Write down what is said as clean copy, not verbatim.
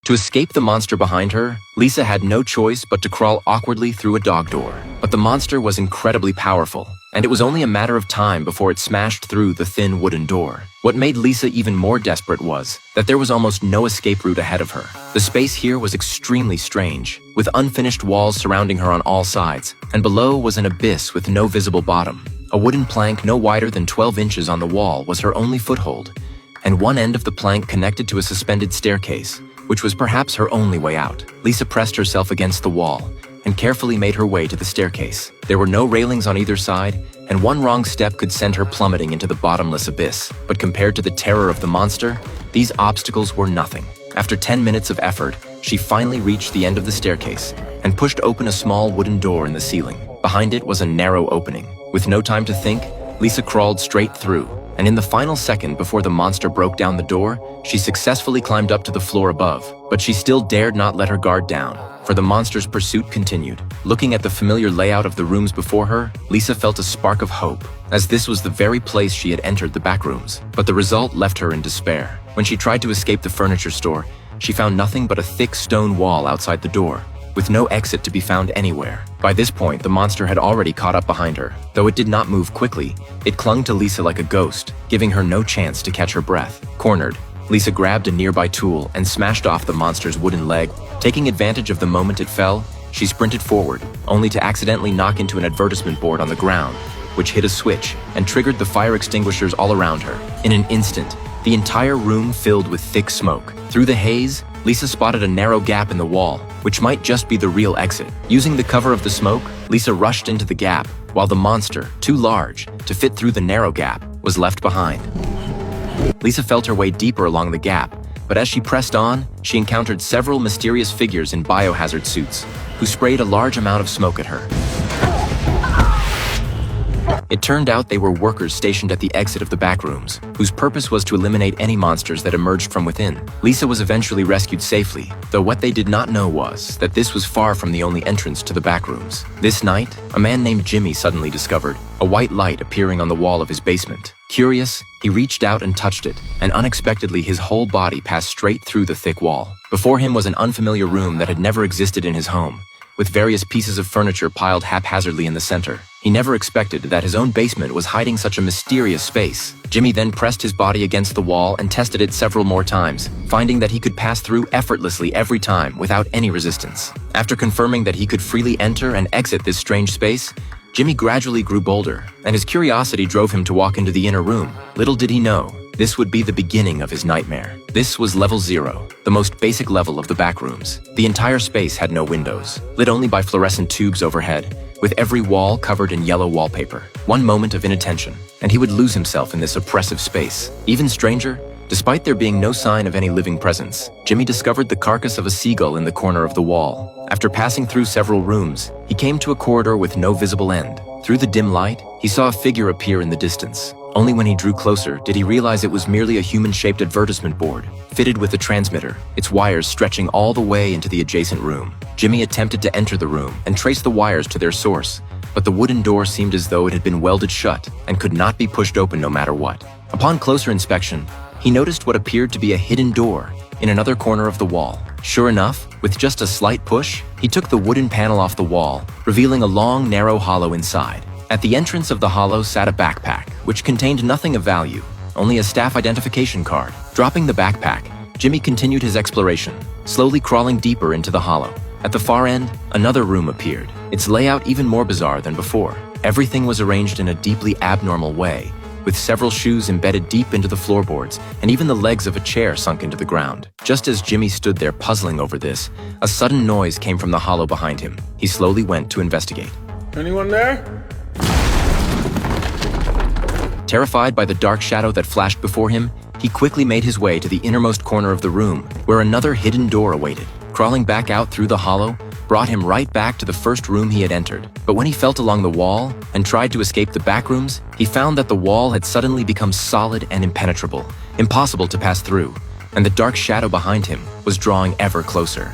To escape the monster behind her, Lisa had no choice but to crawl awkwardly through a dog door. But the monster was incredibly powerful, and it was only a matter of time before it smashed through the thin wooden door. What made Lisa even more desperate was that there was almost no escape route ahead of her. The space here was extremely strange, with unfinished walls surrounding her on all sides, and below was an abyss with no visible bottom. A wooden plank no wider than 12 inches on the wall was her only foothold, and one end of the plank connected to a suspended staircase, which was perhaps her only way out. Lisa pressed herself against the wall and carefully made her way to the staircase. There were no railings on either side, and one wrong step could send her plummeting into the bottomless abyss. But compared to the terror of the monster, these obstacles were nothing. After 10 minutes of effort, she finally reached the end of the staircase and pushed open a small wooden door in the ceiling. Behind it was a narrow opening. With no time to think, Lisa crawled straight through, and in the final second before the monster broke down the door, she successfully climbed up to the floor above. But she still dared not let her guard down, for the monster's pursuit continued. Looking at the familiar layout of the rooms before her, Lisa felt a spark of hope, as this was the very place she had entered the back rooms. But the result left her in despair. When she tried to escape the furniture store, she found nothing but a thick stone wall outside the door, with no exit to be found anywhere. By this point, the monster had already caught up behind her. Though it did not move quickly, it clung to Lisa like a ghost, giving her no chance to catch her breath. Cornered, Lisa grabbed a nearby tool and smashed off the monster's wooden leg. Taking advantage of the moment it fell, she sprinted forward, only to accidentally knock into an advertisement board on the ground, which hit a switch and triggered the fire extinguishers all around her. In an instant, the entire room filled with thick smoke. Through the haze, Lisa spotted a narrow gap in the wall, which might just be the real exit. Using the cover of the smoke, Lisa rushed into the gap, while the monster, too large to fit through the narrow gap, was left behind. Lisa felt her way deeper along the gap, but as she pressed on, she encountered several mysterious figures in biohazard suits, who sprayed a large amount of smoke at her. It turned out they were workers stationed at the exit of the back rooms, whose purpose was to eliminate any monsters that emerged from within. Lisa was eventually rescued safely, though what they did not know was that this was far from the only entrance to the back rooms. This night, a man named Jimmy suddenly discovered a white light appearing on the wall of his basement. Curious, he reached out and touched it, and unexpectedly his whole body passed straight through the thick wall. Before him was an unfamiliar room that had never existed in his home, with various pieces of furniture piled haphazardly in the center. He never expected that his own basement was hiding such a mysterious space. Jimmy then pressed his body against the wall and tested it several more times, finding that he could pass through effortlessly every time without any resistance. After confirming that he could freely enter and exit this strange space, Jimmy gradually grew bolder, and his curiosity drove him to walk into the inner room. Little did he know, this would be the beginning of his nightmare. This was level 0, the most basic level of the back rooms. The entire space had no windows, lit only by fluorescent tubes overhead, with every wall covered in yellow wallpaper. One moment of inattention, and he would lose himself in this oppressive space. Even stranger, despite there being no sign of any living presence, Jimmy discovered the carcass of a seagull in the corner of the wall. After passing through several rooms, he came to a corridor with no visible end. Through the dim light, he saw a figure appear in the distance. Only when he drew closer did he realize it was merely a human-shaped advertisement board, fitted with a transmitter, its wires stretching all the way into the adjacent room. Jimmy attempted to enter the room and trace the wires to their source, but the wooden door seemed as though it had been welded shut and could not be pushed open no matter what. Upon closer inspection, he noticed what appeared to be a hidden door in another corner of the wall. Sure enough, with just a slight push, he took the wooden panel off the wall, revealing a long, narrow hollow inside. At the entrance of the hollow sat a backpack, which contained nothing of value, only a staff identification card. Dropping the backpack, Jimmy continued his exploration, slowly crawling deeper into the hollow. At the far end, another room appeared, its layout even more bizarre than before. Everything was arranged in a deeply abnormal way, with several shoes embedded deep into the floorboards, and even the legs of a chair sunk into the ground. Just as Jimmy stood there puzzling over this, a sudden noise came from the hollow behind him. He slowly went to investigate. Anyone there? Terrified by the dark shadow that flashed before him, he quickly made his way to the innermost corner of the room, where another hidden door awaited. Crawling back out through the hollow brought him right back to the first room he had entered. But when he felt along the wall and tried to escape the back rooms, he found that the wall had suddenly become solid and impenetrable, impossible to pass through, and the dark shadow behind him was drawing ever closer.